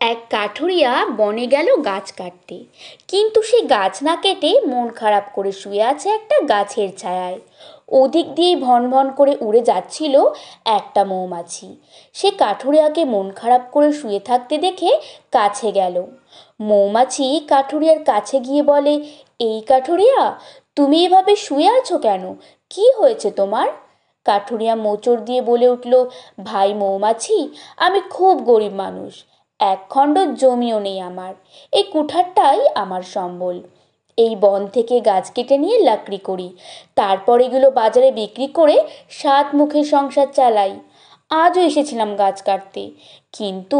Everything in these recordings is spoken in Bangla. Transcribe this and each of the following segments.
এক কাঠুরিয়া বনে গেল গাছ কাটতে, কিন্তু সে গাছ না কেটে মন খারাপ করে শুয়ে আছে একটা গাছের ছায়ায়। ওদিক দিয়ে ভন ভন করে উড়ে যাচ্ছিল একটা মৌমাছি। সে কাঠুরিয়াকে মন খারাপ করে শুয়ে থাকতে দেখে কাছে গেল। মৌমাছি কাঠুরিয়ার কাছে গিয়ে বলে, এই কাঠুরিয়া, তুমি এভাবে শুয়ে আছো কেন? কি হয়েছে তোমার? কাঠুরিয়া মোচড় দিয়ে বলে উঠল, ভাই মৌমাছি, আমি খুব গরিব মানুষ, এক খণ্ড জমিও নেই আমার, এই কুঠারটাই আমার সম্বল। এই বন থেকে গাছ কেটে নিয়ে লাকড়ি করি, তারপর এগুলো বাজারে বিক্রি করে সাত মুখে সংসার চালাই। আজও এসেছিলাম গাছ কাটতে, কিন্তু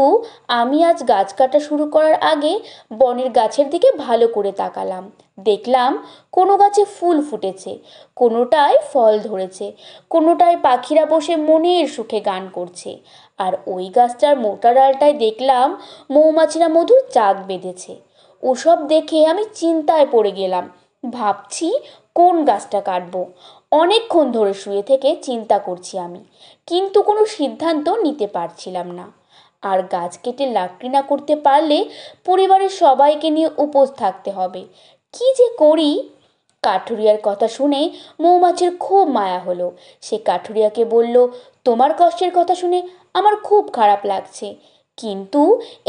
আমি আজ গাছ কাটা শুরু করার আগে বনের গাছের দিকে ভালো করে তাকালাম। দেখলাম কোনো গাছে ফুল ফুটেছে, কোনোটায় ফল ধরেছে, কোনোটায় পাখিরা বসে মনের সুখে গান করছে, আর ওই গাছটার মোটা ডালটায় দেখলাম মৌমাছিরা মধুর চাক বেঁধেছে। ওসব দেখে আমি চিন্তায় পড়ে গেলাম। ভাবছি কোন গাছটা কাটবো। অনেকক্ষণ ধরে শুয়ে থেকে চিন্তা করছি আমি, কিন্তু কোনো সিদ্ধান্ত নিতে পারছিলাম না। আর গাছ কেটে লাকড়ি না করতে পারলে পরিবারের সবাইকে নিয়ে উপোস থাকতে হবে। কি যে করি! কাঠুরিয়ার কথা শুনে মৌমাছির খুব মায়া হলো। সে কাঠুরিয়াকে বলল, তোমার কষ্টের কথা শুনে আমার খুব খারাপ লাগছে, কিন্তু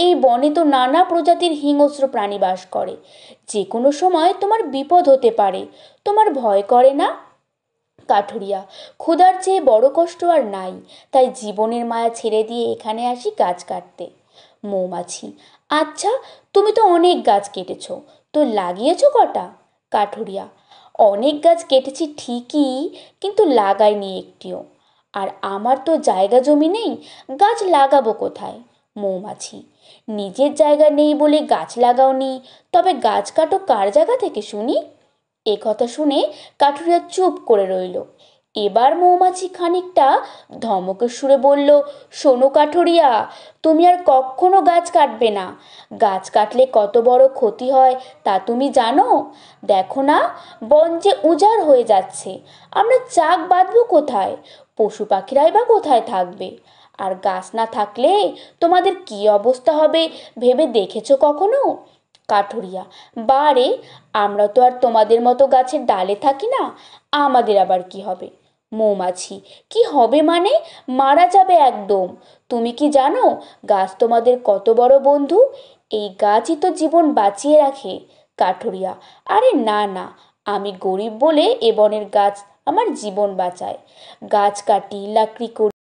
এই বনে তো নানা প্রজাতির হিংস্র প্রাণী বাস করে, যে কোনো সময় তোমার বিপদ হতে পারে, তোমার ভয় করে না? কাঠুরিয়া, ক্ষুধার চেয়ে বড় কষ্ট আর নাই, তাই জীবনের মায়া ছেড়ে দিয়ে এখানে আসি গাছ কাটতে। মৌমাছি, আচ্ছা, তুমি তো অনেক গাছ কেটেছো, তো লাগিয়েছো কটা? কাঠুরিয়া, অনেক গাছ কেটেছি ঠিকই, কিন্তু লাগাইনি একটিও। আর আমার তো জায়গা জমি নেই, গাছ লাগাবো কোথায়? মৌমাছি, নিজের জায়গা নেই বলে গাছ লাগাওনি, তবে গাছ কাটো কার জায়গা থেকে শুনি? এ কথা শুনে কাঠুরিয়া চুপ করে রইল। এবার মৌমাছি খানিকটা ধমকের সুরে বলল, শোনো কাঠুরিয়া, তুমি আর কখনো গাছ কাটবে না। গাছ কাটলে কত বড় ক্ষতি হয় তা তুমি জানো? দেখো না, বন যে উজাড় হয়ে যাচ্ছে, আমরা চাক বাঁধবো কোথায়? পশু পাখিরাই বা কোথায় থাকবে? আর গাছ না থাকলে তোমাদের কি অবস্থা হবে ভেবে দেখেছো কখনো? কাঠুরিয়া, বারে, আমরা তো আর তোমাদের মতো গাছের ডালে থাকি না, আমাদের আবার কি হবে? মৌমাছি, কি হবে মানে? মারা যাবে একদম। তুমি কি জানো গাছ তোমাদের কত বড় বন্ধু? এই গাছই তো জীবন বাঁচিয়ে রাখে। কাঠুরিয়া, আরে না না, আমি গরিব বলে এ বনের গাছ আমার জীবন বাঁচায়। গাছ কাটি, লাকড়ি করি,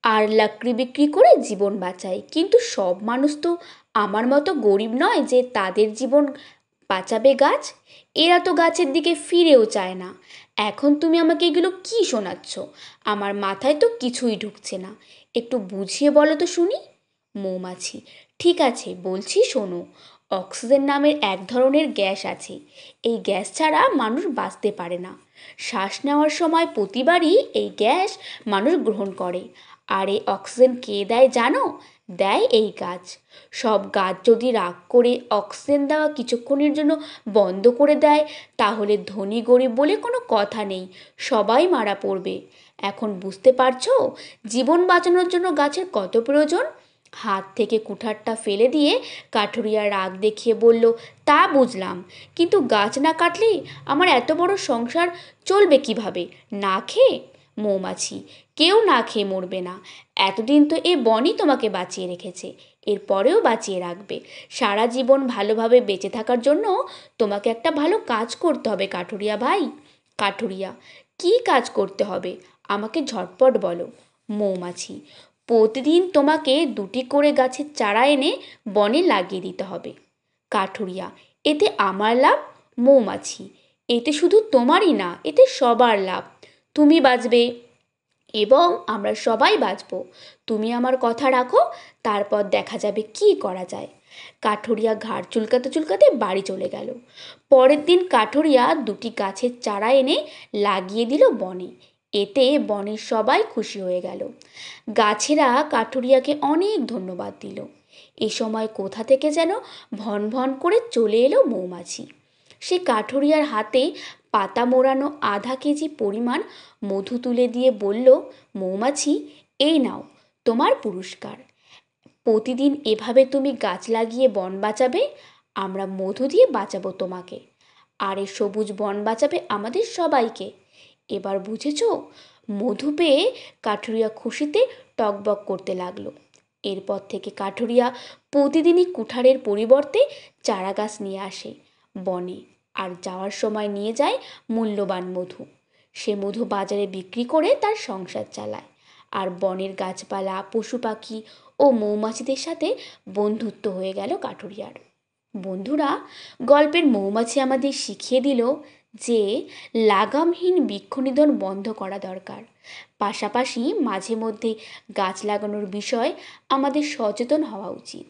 আর লাকড়ি বিক্রি করে জীবন বাঁচাই, কিন্তু সব মানুষ তো আমার মতো গরিব নয় যে তাদের জীবন বাঁচাবে গাছ। এরা তো গাছের দিকে ফিরেও চায় না। এখন তুমি আমাকে এগুলো কি শোনাচ্ছ? আমার মাথায় তো কিছুই ঢুকছে না, একটু বুঝিয়ে বলো তো শুনি। মৌমাছি, ঠিক আছে বলছি শোনো। অক্সিজেন নামের এক ধরনের গ্যাস আছে, এই গ্যাস ছাড়া মানুষ বাঁচতে পারে না। শ্বাস নেওয়ার সময় প্রতিবারই এই গ্যাস মানুষ গ্রহণ করে। আর এই অক্সিজেন কে দেয় জানো? দেয় এই গাছ। সব গাছ যদি রাগ করে অক্সিজেন দেওয়া কিছুক্ষণের জন্য বন্ধ করে দেয়, তাহলে ধনী গরিব বলে কোনো কথা নেই, সবাই মারা পড়বে। এখন বুঝতে পারছো জীবন বাঁচানোর জন্য গাছের কত প্রয়োজন? হাত থেকে কুঠারটা ফেলে দিয়ে কাঠুরিয়া রাগ দেখিয়ে বলল, তা বুঝলাম, কিন্তু গাছ না কাটলে আমার এত বড় সংসার চলবে কিভাবে, না খেয়ে? মৌমাছি, কেউ না খেয়ে মরবে না। এতদিন তো এ বনই তোমাকে বাঁচিয়ে রেখেছে, এরপরেও বাঁচিয়ে রাখবে। সারা জীবন ভালোভাবে বেঁচে থাকার জন্য তোমাকে একটা ভালো কাজ করতে হবে কাঠুরিয়া ভাই। কাঠুরিয়া, কি কাজ করতে হবে আমাকে ঝটপট বলো। মৌমাছি, প্রতিদিন তোমাকে দুটি করে গাছের চারা এনে বনে লাগিয়ে দিতে হবে। কাঠুরিয়া, এতে আমার লাভ? মৌমাছি, এতে শুধু তোমারই না, এতে সবার লাভ। তুমি বাঁচবে এবং আমরা সবাই বাঁচব। তুমি আমার কথা রাখো, তারপর দেখা যাবে কি করা যায়। কাঠুরিয়া ঘাড় চুলকাতে চুলকাতে বাড়ি চলে গেল। পরের দিন কাঠুরিয়া দুটি গাছের চারা এনে লাগিয়ে দিল বনে। এতে বনের সবাই খুশি হয়ে গেল। গাছেরা কাঠুরিয়াকে অনেক ধন্যবাদ দিল। এ সময় কোথা থেকে যেন ভন ভন করে চলে এলো মৌমাছি। সে কাঠুরিয়ার হাতে পাতা মোড়ানো আধা কেজি পরিমাণ মধু তুলে দিয়ে বলল, মৌমাছি, এই নাও তোমার পুরস্কার। প্রতিদিন এভাবে তুমি গাছ লাগিয়ে বন বাঁচাবে, আমরা মধু দিয়ে বাঁচাবো তোমাকে, আর এই সবুজ বন বাঁচাবে আমাদের সবাইকে। এবার বুঝেছো? মধু পেয়ে কাঠুরিয়া খুশিতে টকবক করতে লাগলো। এরপর থেকে কাঠুরিয়া প্রতিদিনই কুঠারের পরিবর্তে চারা গাছ নিয়ে আসে বনে, আর যাওয়ার সময় নিয়ে যায় মূল্যবান মধু। সে মধু বাজারে বিক্রি করে তার সংসার চালায়, আর বনের গাছপালা, পশু পাখি ও মৌমাছিদের সাথে বন্ধুত্ব হয়ে গেল কাঠুরিয়ার। বন্ধুরা, গল্পের মৌমাছি আমাদের শিখিয়ে দিল যে লাগামহীন বৃক্ষনিধন বন্ধ করা দরকার। পাশাপাশি মাঝে মধ্যে গাছ লাগানোর বিষয় আমাদের সচেতন হওয়া উচিত।